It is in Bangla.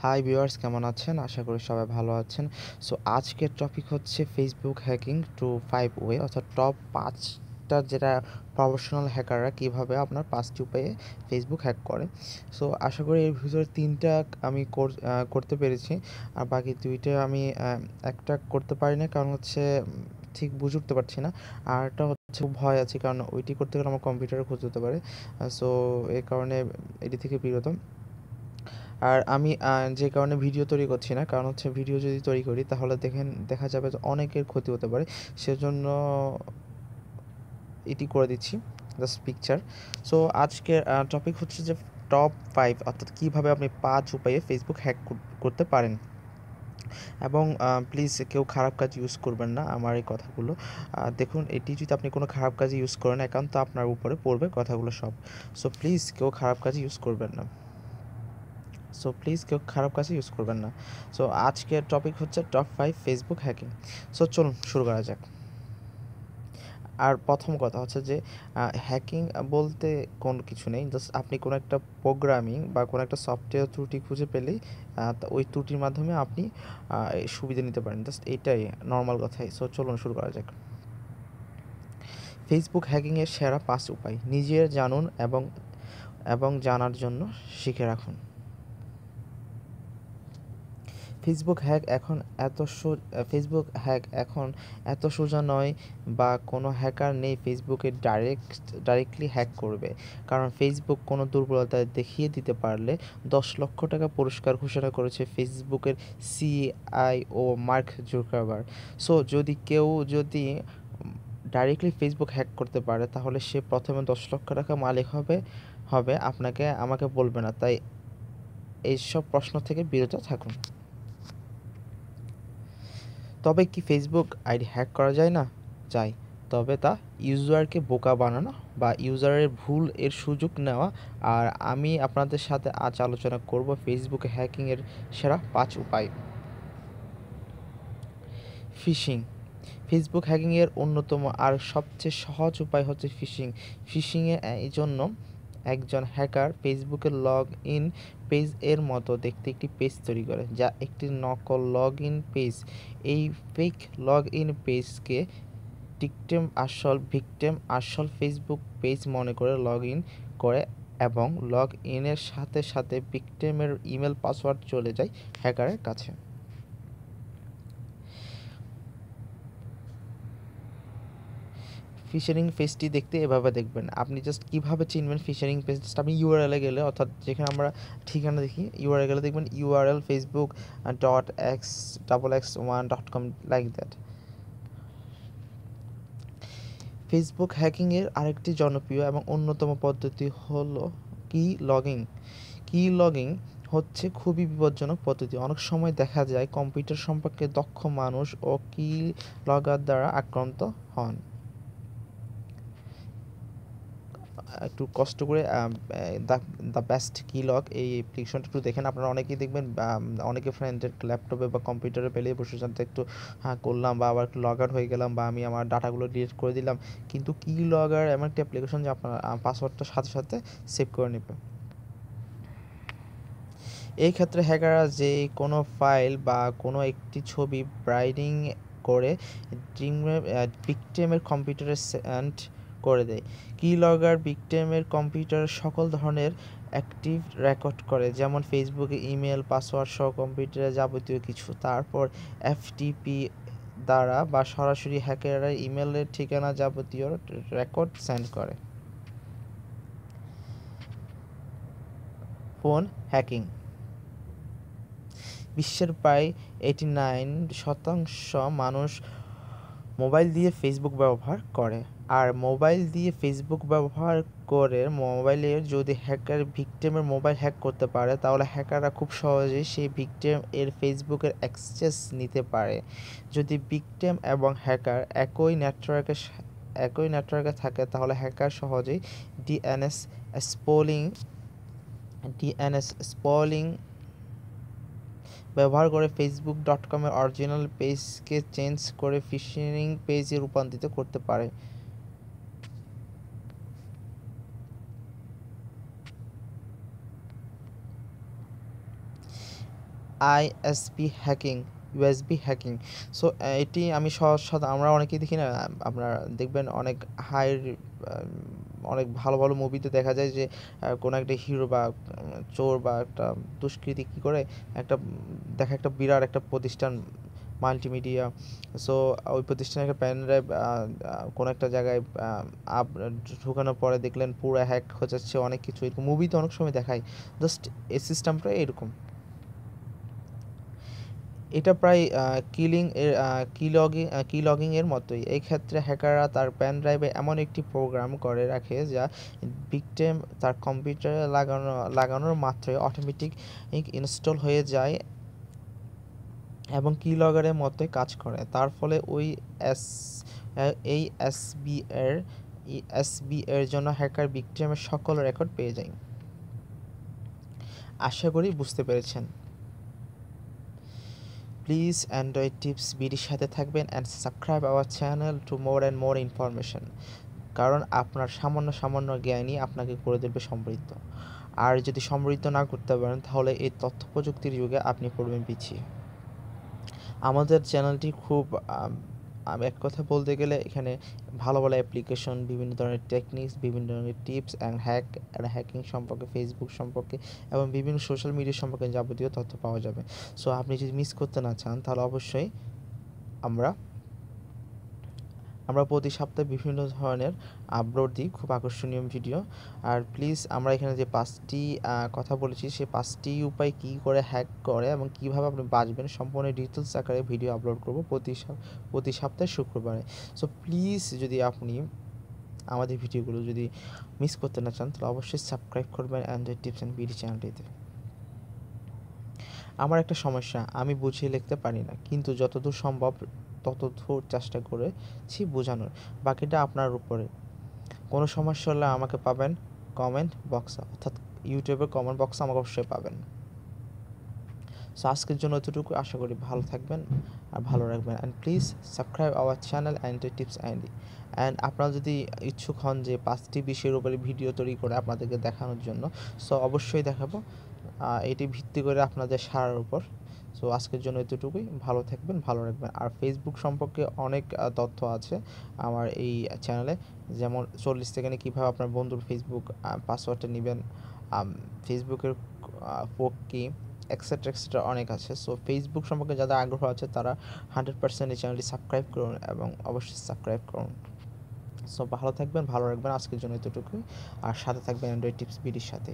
হাই ভিউয়ার্স, কেমন আছেন? আশা করি সবাই ভালো আছেন। সো আজকের টপিক হচ্ছে ফেসবুক হ্যাকিং টু 5 ওয়ে, অর্থাৎ টপ 5টা যেটা প্রফেশনাল হ্যাকাররা কীভাবে আপনার 5টি উপায়ে ফেসবুক হ্যাক করে। সো আশা করি এর ভিতরে 3টা আমি করতে পেরেছি, আর বাকি 2টা আমি একটা করতে পারি না, কারণ হচ্ছে ঠিক বুঝে উঠতে পারছি না। আরটা হচ্ছে খুব ভয় আছে, কারণ ওইটি করতে গেলে আমার কম্পিউটারে ক্ষতি হতে পারে। সো এই কারণে এটি থেকে বিরত। আর আমি যে কারণে ভিডিও তৈরি করছি না, কারণ হচ্ছে ভিডিও যদি তৈরি করি তাহলে দেখা যাবে যে অনেকের ক্ষতি হতে পারে। সেজন্য এটি করে দিচ্ছি, জাস্ট পিকচার। সো আজকের টপিক হচ্ছে যে টপ 5, অর্থাৎ কীভাবে আপনি 5 উপায়ে ফেসবুক হ্যাক করতে পারেন। এবং প্লিজ কেউ খারাপ কাজে ইউজ করবেন না আমার এই কথাগুলো। দেখুন, এটি যদি আপনি কোনো খারাপ কাজে ইউজ করেন, একান্ত আপনার উপরে পড়বে কথাগুলো সব। সো প্লিজ কেউ খারাপ কাজে ইউজ করবেন না। কেউ খারাপ কাজে ইউজ করবেন না। সো আজকের টপিক হচ্ছে টপ 5 ফেসবুক হ্যাকিং। সো চলুন শুরু করা যাক। আর প্রথম কথা হচ্ছে যে হ্যাকিং বলতে কোনো কিছু নেই, জাস্ট আপনি কোনো একটা প্রোগ্রামিং বা কোনো একটা সফটওয়্যার ত্রুটি খুঁজে পেলেই ওই ত্রুটির মাধ্যমে আপনি সুবিধা নিতে পারেন, জাস্ট এইটাই নর্মাল কথাই। সো চলুন শুরু করা যাক। ফেসবুক হ্যাকিংয়ের সেরা 5 উপায় নিজের জানুন এবং জানার জন্য শিখে রাখুন। ফেসবুক হ্যাক এখন এত সোজা নয়, বা কোনো হ্যাকার নেই ফেসবুকে ডাইরেক্টলি হ্যাক করবে, কারণ ফেসবুক কোনো দুর্বলতা দেখিয়ে দিতে পারলে 10 লক্ষ টাকা পুরস্কার ঘোষণা করেছে ফেসবুকের সিইও মার্ক জুকারবার্গ। সো কেউ যদি ডাইরেক্টলি ফেসবুক হ্যাক করতে পারে, তাহলে সে প্রথমে 10 লক্ষ টাকা মালিক হবে আমাকে বলবে না। তাই এইসব প্রশ্ন থেকে বিরত থাকুন। তবে কি ফেসবুক আইডি হ্যাক করা যায় না? যায়। তবে তা ইউজারকে বোকা বানানো বা ইউজারের ভুল এর সুযোগ নেওয়া। আর আমি আপনাদের সাথে আজ আলোচনা করব ফেসবুকে হ্যাকিংয়ের সেরা 5 উপায়। ফিশিং। ফেসবুক হ্যাকিংয়ের অন্যতম আর সবচেয়ে সহজ উপায় হচ্ছে ফিশিং। এই জন্য একজন হ্যাকার ফেসবুকের লগ ইন পেজ এর মতো দেখতে একটি পেজ তৈরি করে, যা একটি নকল লগ ইন পেজ। এই ফেক লগ ইন পেজকে ভিকটিম আসল ফেসবুক পেজ মনে করে লগ ইন করে, এবং লগ ইনের সাথে সাথে ভিকটিমের ইমেল পাসওয়ার্ড চলে যায় হ্যাকারের কাছে। ফিশিং পেজটি দেখতে এভাবে দেখবেন। আপনি জাস্ট কীভাবে চিনবেন ফিশিং পেজ? জাস্ট আপনি ইউআরএলে গেলে, অর্থাৎ যেখানে আমরা ঠিকানা দেখি, ইউআরএল গেলে দেখবেন URL facebook.xxx1.com, like that. Facebook হ্যাকিংয়ের আরেকটি জনপ্রিয় এবং অন্যতম পদ্ধতি হলো কি লগিং হচ্ছে খুবই বিপজ্জনক পদ্ধতি। অনেক সময় দেখা যায় কম্পিউটার সম্পর্কে দক্ষ মানুষ ও কি লগগার দ্বারা আক্রান্ত হন। একটু কষ্ট করে দ্য বেস্ট কি লগ এই অ্যাপ্লিকেশনটা একটু দেখেন। আপনারা অনেকেই দেখবেন, অনেকে ফ্রেন্ডের ল্যাপটপে বা কম্পিউটারে পেলেই বসে জানতে একটু করলাম, বা আবার একটু লগ আউট হয়ে গেলাম, বা আমি আমার ডাটাগুলো ডিলিট করে দিলাম। কিন্তু কি লগগার এমন একটা অ্যাপ্লিকেশন যে আপনার পাসওয়ার্ডটা সাথে সাথে সেভ করে নেবে। এই ক্ষেত্রে হ্যাকাররা যে কোনো ফাইল বা কোনো একটি ছবি ব্রাইডিং করে ভিকটিমের কম্পিউটারে সেন্ড করে দেয়। কিলগার ভিকটিমের কম্পিউটারের সকল ধরনের অ্যাক্টিভ রেকর্ড করে, যেমন ফেসবুকে ইমেল, পাসওয়ার্ড সহ কম্পিউটারে যাবতীয় কিছু। তারপর এফটিপি দ্বারা বা সরাসরি হ্যাকাররা ইমেলের ঠিকানা যাবতীয় রেকর্ড সেন্ড করে। Phone hacking. বিশ্বের প্রায় 89% মানুষ মোবাইল দিয়ে ফেসবুক ব্যবহার করে। আর মোবাইল দিয়ে ফেসবুক ব্যবহার করে মোবাইলের যদি ভিকটিমের মোবাইল হ্যাক করতে পারে, তাহলে হ্যাকাররা খুব সহজেই সেই ভিকটিম এর ফেসবুকের অ্যাক্সেস নিতে পারে। যদি ভিকটিম এবং হ্যাকার একই নেটওয়ার্কে থাকে, তাহলে হ্যাকার সহজেই ডিএনএস স্পয়লিং ব্যবহার করে facebook.com-এর অরিজিনাল পেজকে চেঞ্জ করে ফিশিং পেজে রূপান্তরিত করতে পারে। ISP hacking, USB hacking. So এটি আমি সহজ আমরা অনেকেই দেখি না, আপনারা দেখবেন অনেক হাই অনেক ভালো ভালো মুভিতে দেখা যায় যে কোনো একটা হিরো বা চোর বা একটা দুষ্কৃতী কী করে একটা দেখা একটা বিরাট একটা প্রতিষ্ঠান মাল্টিমিডিয়া, সো ওই প্রতিষ্ঠানের একটা পেন ড্রাইভ কোনো একটা জায়গায় আপ ঢুকানোর পরে দেখলেন পুরো হ্যাক হয়ে যাচ্ছে অনেক কিছু, এরকম মুভিতে অনেক সময় দেখায়। জাস্ট এই সিস্টেমটা এরকম। এটা প্রায় কি লগিং এর মতোই। এই ক্ষেত্রে হ্যাকাররা তার পেন ড্রাইভে এমন একটি প্রোগ্রাম করে রাখে যা ভিকটিম তার কম্পিউটারে লাগানোর মাত্রই অটোমেটিক ইনস্টল হয়ে যায় এবং কি লগের মতোই কাজ করে। তার ফলে এস এই এসবি এর জন্য হ্যাকার ভিকটিমের সকল রেকর্ড পেয়ে যায়। আশা করি বুঝতে পেরেছেন। প্লিজ অ্যান্ড্রয়েড টিপস বিডির সাথে থাকবেন and subscribe our channel to more and more information, কারণ আপনার সামান্য সামান্য জ্ঞানই আপনাকে করে দেবে সমৃদ্ধ। আর যদি সমৃদ্ধ না করতে পারেন তাহলে এই তথ্য প্রযুক্তির যুগে আপনি পড়বেন পিছিয়ে। আমাদের চ্যানেলটি খুব এক কথা বলতে গেলে এখানে ভালো ভালো অ্যাপ্লিকেশন, বিভিন্ন ধরনের টেকনিক্স, বিভিন্ন ধরনের টিপস অ্যান্ড হ্যাকিং সম্পর্কে, ফেসবুক সম্পর্কে এবং বিভিন্ন সোশ্যাল মিডিয়া সম্পর্কে যাবতীয় তথ্য পাওয়া যাবে। সো আপনি যদি মিস করতে না চান তাহলে অবশ্যই আমরা প্রতি সপ্তাহে বিভিন্ন ধরনের আপলোড দিই, খুব আকর্ষণীয় ভিডিও। আর প্লিজ আমরা এখানে যে 5টি কথা বলেছি সেই 5টি উপায় কী করে হ্যাক করে এবং কীভাবে আপনি বাঁচবেন সম্পূর্ণ ডিটেলস আকারে ভিডিও আপলোড করব প্রতি সপ্তাহে শুক্রবারে। সো প্লিজ যদি আপনি আমাদের ভিডিওগুলো যদি মিস করতে না চান তাহলে অবশ্যই সাবস্ক্রাইব করবেন অ্যান্ড্রয়েড টিপস অ্যান্ড বিডি চ্যানেলটিতে। আমার একটা সমস্যা, আমি বুঝিয়ে লিখতে পারি না, কিন্তু যতদূর সম্ভব ততদূর চেষ্টা করেছি বোঝানোর। বাকিটা আপনার উপরে। কোনো সমস্যা হলে আমাকে পাবেন কমেন্ট বক্সে, অর্থাৎ ইউটিউবের কমেন্ট বক্সে আমাকে অবশ্যই পাবেন। সো আজকের জন্য এতটুকু। আশা করি ভালো থাকবেন আর ভালো রাখবেন। And please subscribe our channel Android tips and আপনারা যদি ইচ্ছুক হন যে 5টি বিষয়ের উপরে ভিডিও তৈরি করে আপনাদেরকে দেখানোর জন্য, সো অবশ্যই দেখাবো এটি ভিত্তি করে আপনাদের সারার উপর। সো আজকের জন্য এতটুকুই। ভালো থাকবেন, ভালো রাখবেন। আর ফেসবুক সম্পর্কে অনেক তথ্য আছে আমার এই চ্যানেলে, যেমন 40 সেকেন্ডে কীভাবে আপনার বন্ধুর ফেসবুক পাসওয়ার্ডটা নেবেন, ফেসবুকের পোক কী, এক্সেট্রা অনেক আছে। সো ফেসবুক সম্পর্কে যাদের আগ্রহ আছে তারা 100% এই চ্যানেলটি সাবস্ক্রাইব করুন এবং অবশ্যই সাবস্ক্রাইব করুন। সো ভালো থাকবেন, ভালো রাখবেন। আজকের জন্য এতটুকুই। আর সাথে থাকবেন অ্যান্ড্রয়েড টিপস বিডির সাথে।